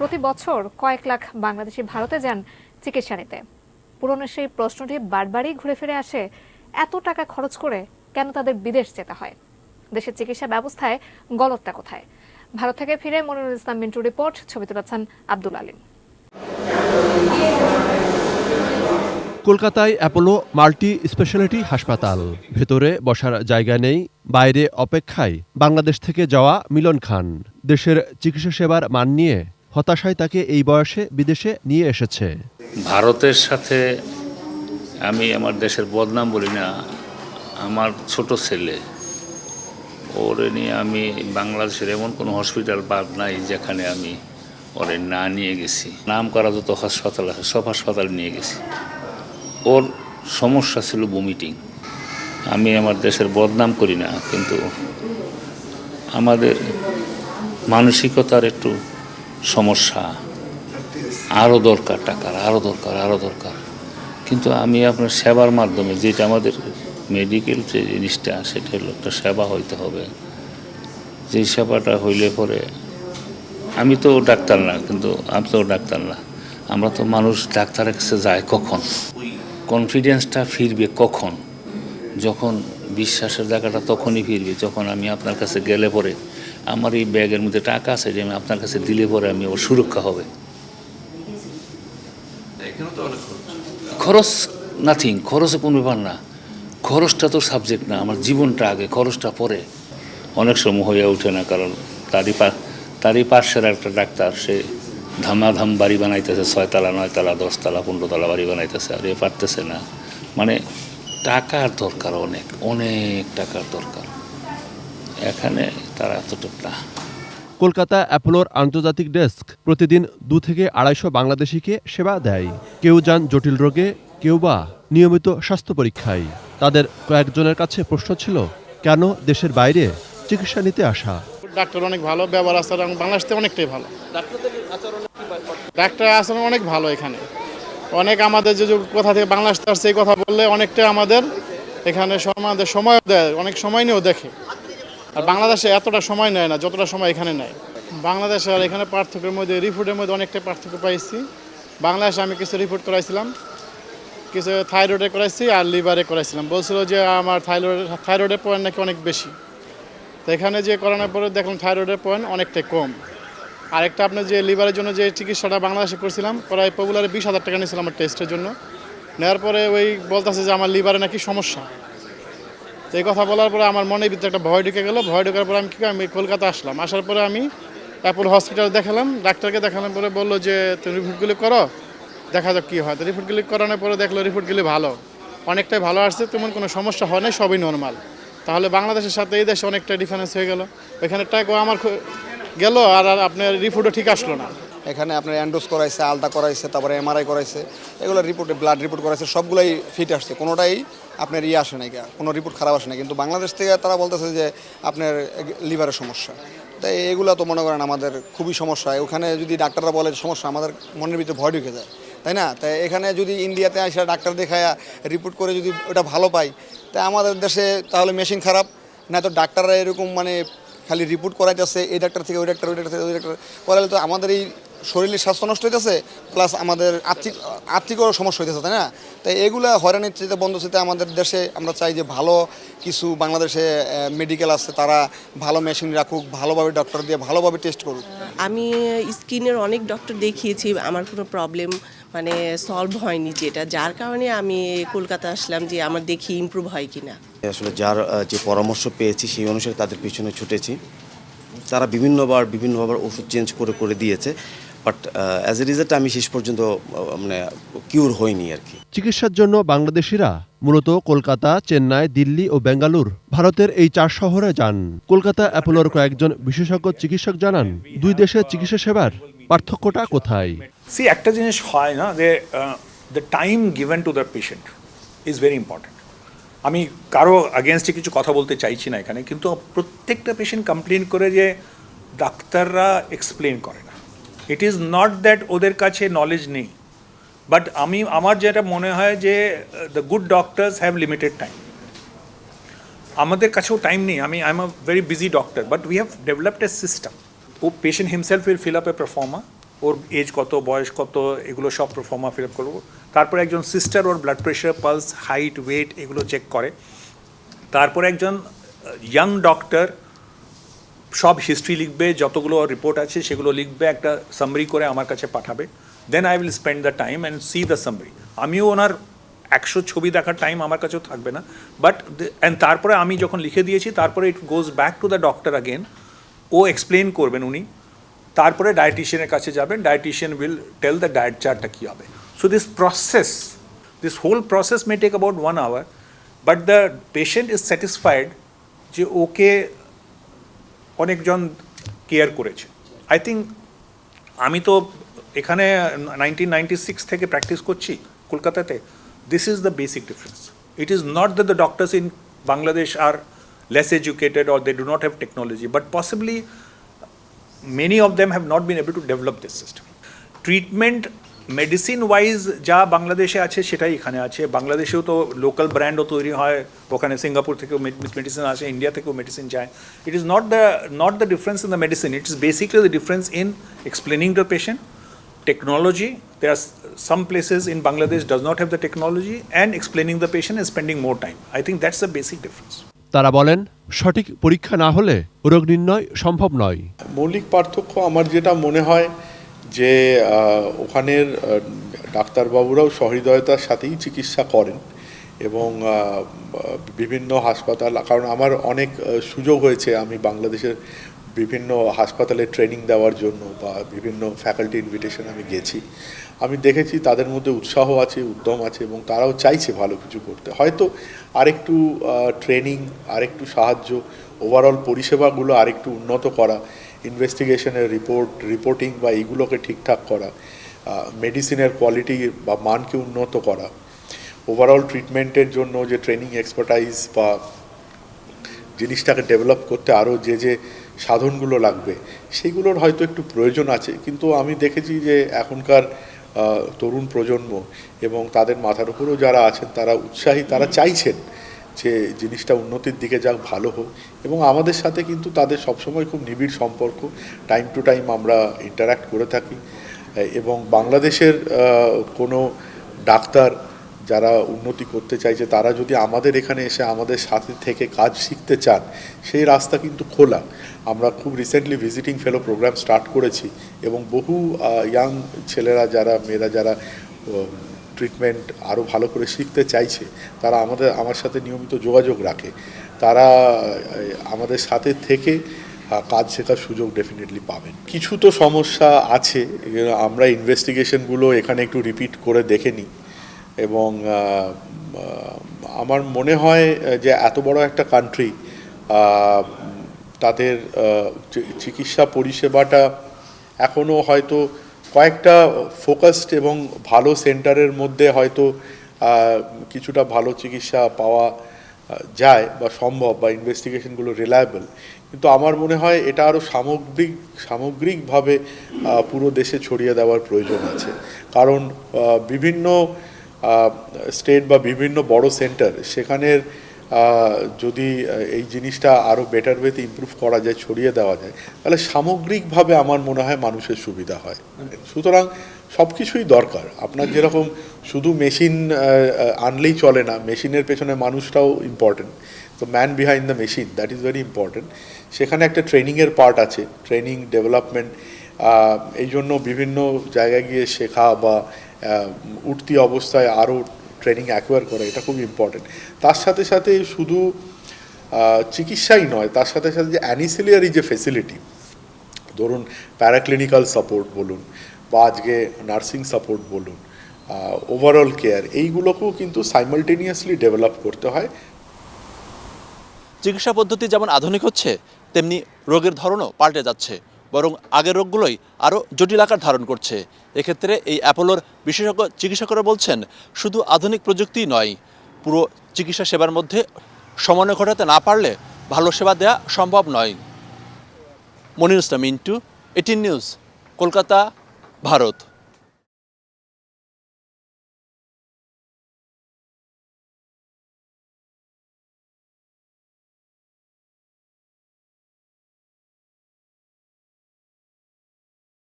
প্রতি বছর কয়েক লাখ বাংলাদেশি ভারতে যান চিকিৎসা নিতে। পুরনো সেই প্রশ্নটি বারবারই ঘুরে ফিরে আসে, এত টাকা খরচ করে কেন তাদের বিদেশ যেতে হয়? দেশের চিকিৎসা ব্যবস্থায় গলতটা কোথায়? ভারত থেকে ফিরে মনিরুল ইসলাম মিন্টুর রিপোর্ট, ছবি তুলেছেন আব্দুল আলিম। কলকাতায় অ্যাপোলো মাল্টি স্পেশালিটি হাসপাতাল। ভেতরে বসার জায়গা নেই, বাইরে অপেক্ষায় বাংলাদেশ থেকে যাওয়া মিলন খান। দেশের চিকিৎসা সেবার মান নিয়ে হতাশায় তাকে এই বয়সে বিদেশে নিয়ে এসেছে। ভারতের সাথে আমি আমার দেশের বদনাম বলি না, আমার ছোট ছেলে ওরে নিয়ে আমি বাংলাদেশের এমন কোনো হসপিটাল বাদ নাই যেখানে আমি ওরে না নিয়ে গেছি। নাম করা যত হাসপাতাল আছে সব হাসপাতাল নিয়ে গেছি। ওর সমস্যা ছিল ভমিটিং। আমি আমার দেশের বদনাম করি না, কিন্তু আমাদের মানসিকতার একটু সমস্যা, আরও দরকার টাকার, আরও দরকার। কিন্তু আমি আপনার সেবার মাধ্যমে, যেটা আমাদের মেডিকেল যে জিনিসটা, সেটা হলো একটা সেবা হইতে হবে। যেই সেবাটা হইলে পরে, আমি তো ডাক্তার না, কিন্তু আমি তো ডাক্তার না, আমরা তো মানুষ ডাক্তারের কাছে যায় কখন? কনফিডেন্সটা ফিরবে কখন? যখন বিশ্বাসের জায়গাটা তখনই ফিরবে যখন আমি আপনার কাছে গেলে পরে আমার এই ব্যাগের মধ্যে টাকা আছে যে আমি আপনার কাছে দিলে পরে আমি ওর সুরক্ষা হবে। খরচ নাথিং, খরচে কোনো ব্যাপার না। খরচটা তো সাবজেক্ট না, আমার জীবনটা আগে, খরচটা পরে। অনেক সময় হয়ে ওঠে না, কারণ তারই পাশের একটা ডাক্তার, সে ধামাধাম বাড়ি বানাইতেছে, 6 তলা 9 তলা 10 তলা 15 তলা বাড়ি বানাইতেছে, আর এ পারতেছে না। মানে টাকার দরকার, অনেক টাকার দরকার। এখানে তারা এতটুকু না। কলকাতা অ্যাপোলোর আন্তর্জাতিক ডেস্ক প্রতিদিন 2 থেকে 250 বাংলাদেশিকে সেবা দেয়। কেউ যান জটিল রোগে, কেউ বা নিয়মিত স্বাস্থ্য পরীক্ষায়। তাদের কয়েকজনের কাছে প্রশ্ন ছিল, কেন দেশের বাইরে চিকিৎসা নিতে আসা? ডাক্তার অনেক ভালো, ব্যবহার আচরণ বাংলাদেশে অনেকটাই ভালো। ডাক্তার আচরণ অনেক ভালো এখানে। অনেক আমাদের যে কোথা থেকে বাংলাদেশ আসছে এই কথা বললে অনেকটা আমাদের এখানে আমাদের সময় দেয়, অনেক সময় নিয়েও দেখে। আর বাংলাদেশে এতটা সময় নেয় না যতটা সময় এখানে নেয়। বাংলাদেশে আর এখানে পার্থক্যের মধ্যে, রিপোর্টের মধ্যে অনেকটাই পার্থক্য পাইছি। বাংলাদেশে আমি কিছু রিপোর্ট করাইছিলাম, কিছু থাইরয়েডে করাইছি আর লিভারে করাইছিলাম। বলছিল যে আমার থাইরয়েডের পয়েন্ট নাকি অনেক বেশি। তো এখানে যে করানোর পরে দেখুন থাইরয়েডের পয়েন্ট অনেকটাই কম। আরেকটা আপনার যে লিভারের জন্য যে চিকিৎসাটা বাংলাদেশে করছিলাম, প্রায় পপুলারে 20,000 টাকা নিয়েছিলাম আমার টেস্টের জন্য। নেওয়ার পরে ওই বলতেছে যে আমার লিভারে নাকি সমস্যা। তো এই কথা বলার পরে আমার মনের ভিতরে একটা ভয় ঢুকে গেল। ভয় ঢোকার পরে আমি কলকাতা আসলাম। আসার পরে আমি অ্যাপোলো হসপিটালে দেখালাম, ডাক্তারকে দেখানোর পরে বললো যে তুমি রিপোর্টগুলি করো, দেখা যাক কী হয়। তো রিপোর্টগুলি করানোর পরে দেখলো রিপোর্টগুলি ভালো, অনেকটাই ভালো আসছে, তেমন কোনো সমস্যা হয় নাই, সবই নর্মাল। তাহলে বাংলাদেশের সাথে এই দেশে অনেকটা ডিফারেন্স হয়ে গেল। ওইখানে টাকা আমার গেল আর আপনার রিপোর্টও ঠিক আসলো না। এখানে আপনার অ্যান্ডোস করাইছে, আলট্রা করাইছে, তারপরে এমআরআই করাইছে, এগুলো রিপোর্টে ব্লাড রিপোর্ট করাইছে, সবগুলোই ফিট আসছে, কোনোটাই আপনার আসে নাই, কোনো রিপোর্ট খারাপ আসে না। কিন্তু বাংলাদেশ থেকে তারা বলতেছে যে আপনার লিভারের সমস্যা। তাই এগুলো তো মনে করেন আমাদের খুবই সমস্যা। ওখানে যদি ডাক্তাররা বলে সমস্যা, আমাদের মনের ভিতরে ভয় ঢুকে যায়, তাই না? তাই এখানে যদি ইন্ডিয়াতে আসে ডাক্তার দেখায় রিপোর্ট করে যদি ওটা ভালো পাই, তাই আমাদের দেশে তাহলে মেশিন খারাপ না, তো ডাক্তাররা এরকম মানে খালি রিপোর্ট করাইতেছে, এই ডাক্তার থেকে ওই ডাক্তার, ওই ডাক্তার থেকে ওই ডাক্তার করালে তো আমাদের এই শরীরের স্বাস্থ্য নষ্ট হইতেছে, প্লাস আমাদের আর্থিকও সমস্যা হইতেছে, তাই না? তাই এগুলো হয়রানির চেয়ে বন্ধ চেতে আমাদের দেশে আমরা চাই যে ভালো কিছু বাংলাদেশে মেডিকেল আছে, তারা ভালো মেশিন রাখুক, ভালোভাবে ডক্টর দিয়ে ভালোভাবে টেস্ট করুক। আমি স্কিনের অনেক ডক্টর দেখিয়েছি, আমার কোনো প্রবলেম মানে সলভ হয়নি, যেটা যার কারণে আমি কলকাতা আসলাম যে আমার দেখি ইমপ্রুভ হয় কিনা। আসলে যার যে পরামর্শ পেয়েছি সেই অনুসারে তাদের পিছনে ছুটেছি। তারা বিভিন্নবার ওষুধ চেঞ্জ করে দিয়েছে, বাট অ্যাজ এ রিজাল্ট আমি শেষ পর্যন্ত মানে কিউর হইনি আর কি। চিকিৎসার জন্য বাংলাদেশিরা মূলত কলকাতা, চেন্নাই, দিল্লি ও বেঙ্গালুর, ভারতের এই 4 শহরে যান। কলকাতা অ্যাপোলোর কয়েকজন বিশেষজ্ঞ চিকিৎসক জানান, 2 দেশের চিকিৎসা সেবার পার্থক্যটা কোথায়। একটা জিনিস হয় না যে the time given to the patient is very important. আমি কারো আগেনস্টে কিছু কথা বলতে চাইছি না এখানে, কিন্তু প্রত্যেকটা পেশেন্ট কমপ্লেন করে যে ডাক্তাররা এক্সপ্লেন করে না। ইট ইজ নট দ্যাট ওদের কাছে নলেজ নেই, বাট আমার যেটা মনে হয় যে the good doctors have limited time. আমাদের কাছেও টাইম নেই। I am a very busy doctor, but we have developed a system. ও patient himself will fill up a proforma, ওর এজ কত, বয়স কত, এগুলো সব ফর্মা ফিল আপ করবো। তারপরে একজন সিস্টার ওর blood pressure, pulse, height, weight এগুলো চেক করে। তারপরে একজন ইয়াং ডক্টর সব হিস্ট্রি লিখবে, যতগুলো রিপোর্ট আছে সেগুলো লিখবে, একটা সামারি করে আমার কাছে পাঠাবে। Then I will spend the time and see the summary. আমিও ওনার 100 ছবি দেখার টাইম আমার কাছেও থাকবে না, বাট অ্যান্ড তারপরে আমি যখন লিখে দিয়েছি তারপরে it goes back to the doctor again. ও এক্সপ্লেন করবেন উনি, তারপরে ডায়েটিশিয়ানের কাছে যাবেন, dietitian will tell the diet চার্টটা কী হবে। So this whole process may take about 1 hour, but the patient is satisfied যে ওকে অনেকজন কেয়ার করেছে। আই থিঙ্ক আমি তো এখানে 1996 থেকে প্র্যাকটিস করছি কলকাতাতে। This is the basic difference. It is not that the doctors in Bangladesh are less educated or they do not have technology, but possibly many of them have not been able to develop this system. Treatment medicine wise যা বাংলাদেশে আছে সেটাই এখানে আছে। বাংলাদেশেও তো local ব্র্যান্ডও তৈরি হয়, ওখানে সিঙ্গাপুর থেকেও মেডিসিন আসে, ইন্ডিয়া থেকেও মেডিসিন যায়। ইট is not the difference in the medicine, it is basically the difference in explaining the patient, technology. There are some places in Bangladesh does not have the technology, and explaining the patient and spending more time. I think that's the basic difference. তারা বলেন, সঠিক পরীক্ষা না হলে রোগ নির্ণয় সম্ভব নয়। মৌলিক পার্থক্য আমার যেটা মনে হয় যে ওখানের ডাক্তারবাবুরাও সহৃদয়তার সাথেই চিকিৎসা করেন, এবং বিভিন্ন হাসপাতাল, কারণ আমার অনেক সুযোগ হয়েছে আমি বাংলাদেশের বিভিন্ন হাসপাতালে ট্রেনিং দেওয়ার জন্য বা বিভিন্ন ফ্যাকাল্টি ইনভিটেশন আমি গেছি। আমি দেখেছি তাদের মধ্যে উৎসাহ আছে, উদ্যম আছে, এবং তারাও চাইছে ভালো কিছু করতে। হয়তো আরেকটু ট্রেনিং, আরেকটু সাহায্য, ওভারঅল পরিষেবাগুলো আরেকটু উন্নত করা, ইনভেস্টিগেশনের রিপোর্টিং বা এইগুলোকে ঠিকঠাক করা, মেডিসিনের কোয়ালিটি বা মানকে উন্নত করা, ওভারঅল ট্রিটমেন্টের জন্য যে ট্রেনিং এক্সপার্টাইজ বা জিনিসটাকে ডেভেলপ করতে আরও যে সাধনগুলো লাগবে সেগুলোর হয়তো একটু প্রয়োজন আছে। কিন্তু আমি দেখেছি যে এখনকার তরুণ প্রজন্ম এবং তাদের মাথার উপরেও যারা আছেন তারা উৎসাহী, তারা চাইছেন যে জিনিসটা উন্নতির দিকে যাক, ভালো হোক, এবং আমাদের সাথে কিন্তু তাদের সবসময় খুব নিবিড় সম্পর্ক, টাইম টু টাইম আমরা ইন্টারাক্ট করে থাকি। এবং বাংলাদেশের কোনো ডাক্তার যারা উন্নতি করতে চাইছে তারা যদি আমাদের এখানে এসে আমাদের সাথে থেকে কাজ শিখতে চান, সেই রাস্তা কিন্তু খোলা। আমরা খুব recently visiting fellow programme start করেছি, এবং বহু ইয়াং ছেলেরা, মেয়েরা যারা ট্রিটমেন্ট আরও ভালো করে শিখতে চাইছে তারা আমার সাথে নিয়মিত যোগাযোগ রাখে। তারা আমাদের সাথে থেকে কাজ শেখার সুযোগ ডেফিনেটলি পাবেন। কিছু তো সমস্যা আছে, আমরা ইনভেস্টিগেশনগুলো এখানে একটু রিপিট করে দেখে নিই, এবং আমার মনে হয় যে এত বড় একটা কান্ট্রি, তাদের চিকিৎসা পরিষেবাটা এখনও হয়তো কয়েকটা ফোকাসড এবং ভালো সেন্টারের মধ্যে হয়তো কিছুটা ভালো চিকিৎসা পাওয়া যায় বা সম্ভব, বা ইনভেস্টিগেশনগুলো রিলায়েবল। কিন্তু আমার মনে হয় এটা আরও সামগ্রিকভাবে পুরো দেশে ছড়িয়ে দেওয়ার প্রয়োজন আছে। কারণ বিভিন্ন স্টেট বা বিভিন্ন বড় সেন্টার, সেখানের যদি এই জিনিসটা আরও বেটার ওয়েতে ইমপ্রুভ করা যায়, ছড়িয়ে দেওয়া যায়, তাহলে সামগ্রিকভাবে আমার মনে হয় মানুষের সুবিধা হয়। সুতরাং সব কিছুই দরকার। আপনার যেরকম শুধু মেশিন আনলেই চলে না, মেশিনের পেছনে মানুষটাও ইম্পর্টেন্ট। তো man behind the machine, that is very important. সেখানে একটা ট্রেনিংয়ের পার্ট আছে, ট্রেনিং, ডেভেলপমেন্ট। এই জন্য বিভিন্ন জায়গায় গিয়ে শেখা বা উঠতি অবস্থায় আরও ট্রেনিং অ্যাকোয়ার করা, এটা খুব ইম্পর্টেন্ট। তার সাথে সাথে শুধু চিকিৎসাই নয়, তার সাথে সাথে যে অ্যানিসিলিয়ারি যে ফেসিলিটি, ধরুন প্যারাক্লিনিক্যাল সাপোর্ট বলুন বা আজকে নার্সিং সাপোর্ট বলুন, ওভারঅল কেয়ার, এইগুলোকেও কিন্তু সাইমালটেনিয়াসলি ডেভেলপ করতে হয়। চিকিৎসা পদ্ধতি যেমন আধুনিক হচ্ছে, তেমনি রোগের ধরনও পাল্টে যাচ্ছে, বরং আগের রোগগুলোই আরও জটিল আকার ধারণ করছে। এক্ষেত্রে এই অ্যাপোলোর বিশেষজ্ঞ চিকিৎসকরা বলছেন, শুধু আধুনিক প্রযুক্তিই নয়, পুরো চিকিৎসা সেবার মধ্যে সমন্বয় ঘটাতে না পারলে ভালো সেবা দেওয়া সম্ভব নয়। মনির ইসলাম, মিন্টু, 18 নিউজ, কলকাতা, ভারত।